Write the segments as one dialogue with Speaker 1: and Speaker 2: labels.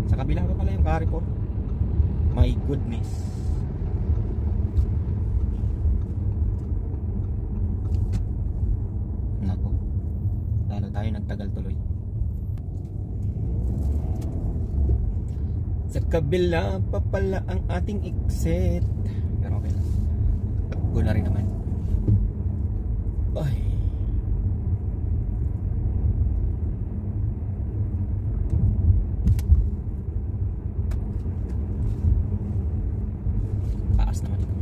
Speaker 1: Sa kabila pa pala yung Carrefour. My goodness. Nako, lalo tayo nagtagal tuloy. Sa kabila pa pala ang ating exit. Pero okay lang, takbo na rin naman. Ay, taas naman ito.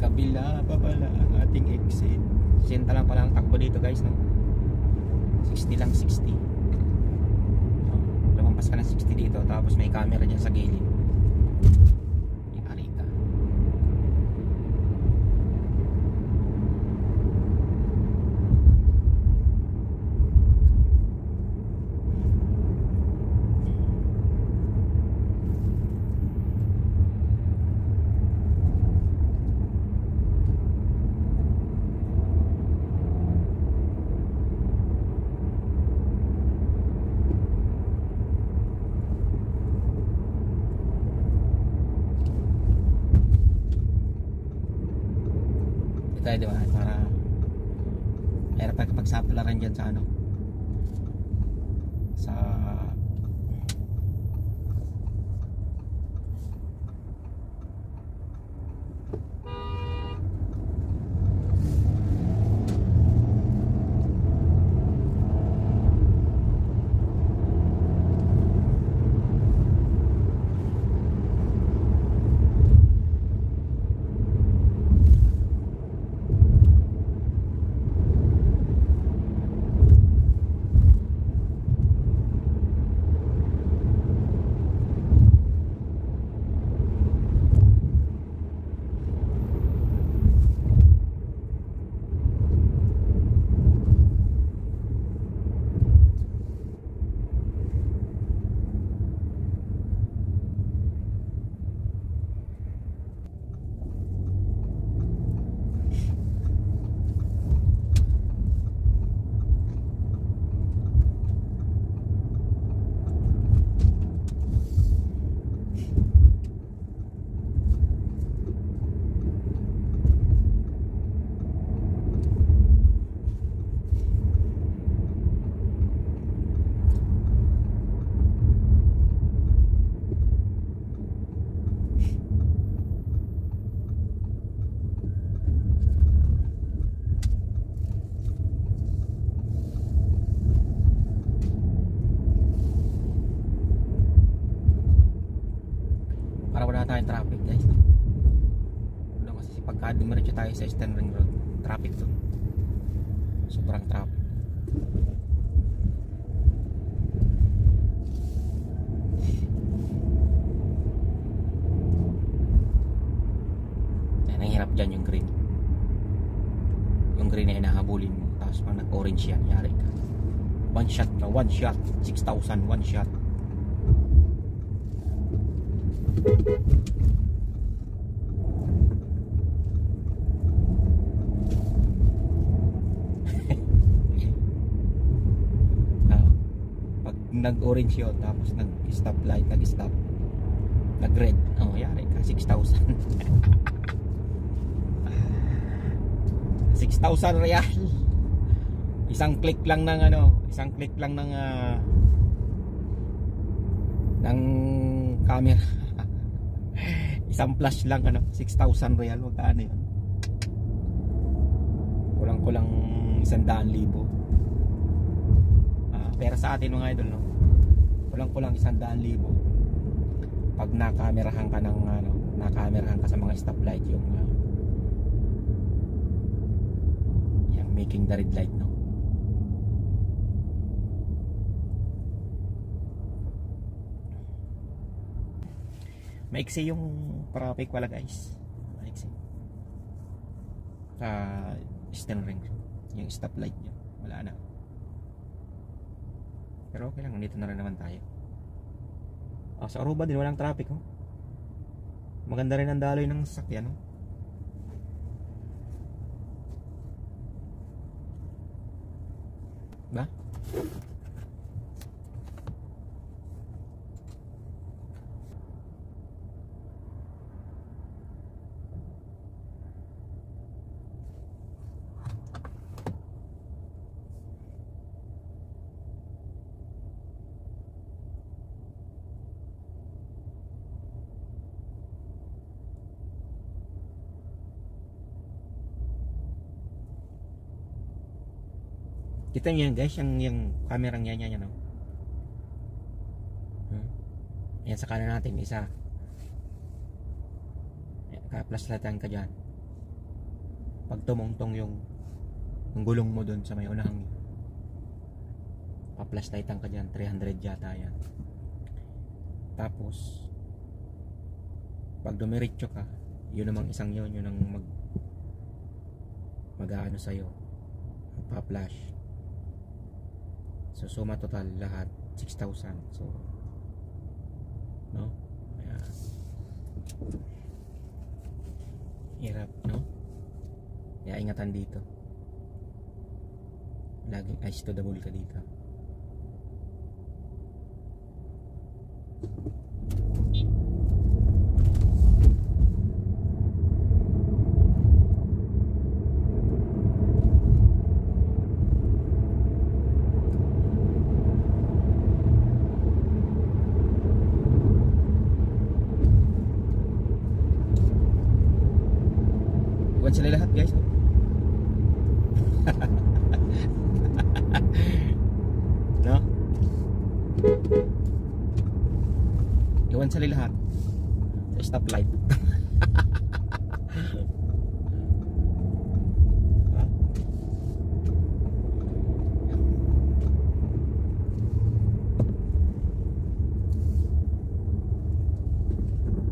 Speaker 1: Kabila pa pala ang ating exit. 60 lang pala ang takbo dito guys, no? 60 lang, 60. So, lumampas ka ng 60 dito, tapos may camera dyan sa gilid. Yari ka. Tayo, diba? Para mayroon pa kapag sapularan dyan sa ano, sa wala tayong traffic guys, no? Wala, kasi pagka dumiretso tayo sa Eastern Ring Road, traffic to, sobrang traffic. Ang hirap dyan yung green. Yung green na hinahabulin mo, tapos pag nag-orange yan, yari ka. One shot na, one shot, 6,000, one shot. Pag nag-orange yun, tapos nag-stop light, nag-stop, nag-red, oh yari ka, 6,000. 6,000 real. Isang click lang ng ano, isang click lang ng camera. Isang flash lang ano, 6,000 real, magkano yun? Kulang-kulang 100,000. Pero sa atin mga idol, no, kulang-kulang 100,000 pag nakamerahan ka ng ano, nakamerahan ka sa mga stoplight, yung making the red light, no. Maiksi yung traffic wala guys, maiksi sa Eastern Ring, yung stoplight niya wala na. Pero okay lang, dito na rin naman tayo. Sa Aruba din walang traffic, oh. Maganda rin ang daloy ng sasakyan, no? Ba? Kita niyo guys, yung camera niya no. Yan sa kanan natin isa. Ka-flashlightan ka diyan. Pag tumungtong yung gulong mo doon sa may unahang, pa-flashlightan ka diyan, 300 yata yan. Tapos pag dumiretso ka, yun namang isang yun ang mag-aano sa'yo, pa-flash. So suma total lahat 6,000. So no? Ayan. Hirap, no? Kaya ingatan dito. Laging eyes to the ball ka dito. Iwan sila lahat guys. No? Iwan sila lahat sa stoplight.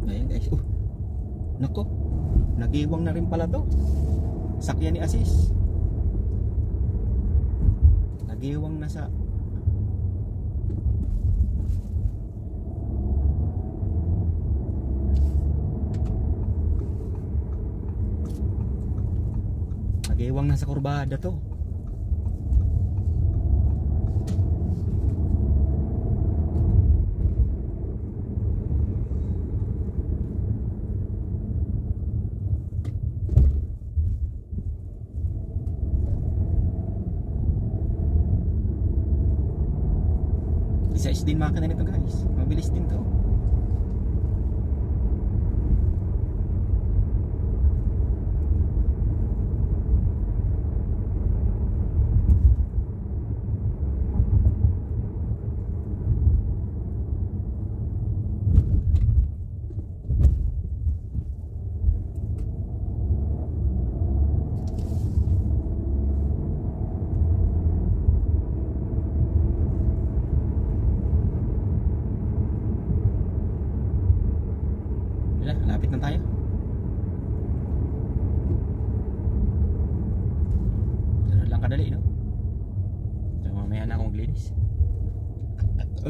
Speaker 1: Ayan guys. Nako, nagiwang na rin pala to. Sakyan ni Asis. Nagiwang na sa kurbada to. Isa din makina nito guys, mabilis din to. Lapit na tayo. Ganun lang kadali, no? So mamaya na akong maglinis.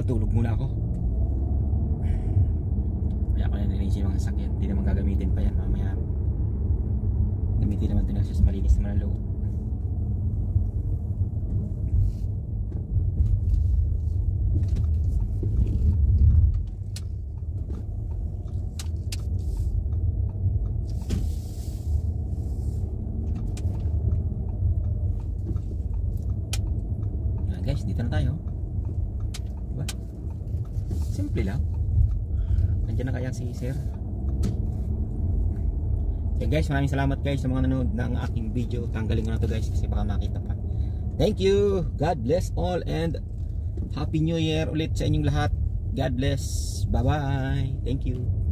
Speaker 1: Tulog muna ako. Kaya ako na nilinis yung mga sakyan. Hindi naman gagamitin pa yan mamaya. Gamitin naman ito na sa malinis naman ang loob. Guys, dito na tayo. Diba? Simple lang. Nandiyan na kaya si sir. Okay guys, maraming salamat guys sa mga nanood ng aking video. Tanggalin ko na to guys kasi baka makita pa. Thank you. God bless all and Happy New Year ulit sa inyong lahat. God bless. Bye bye. Thank you.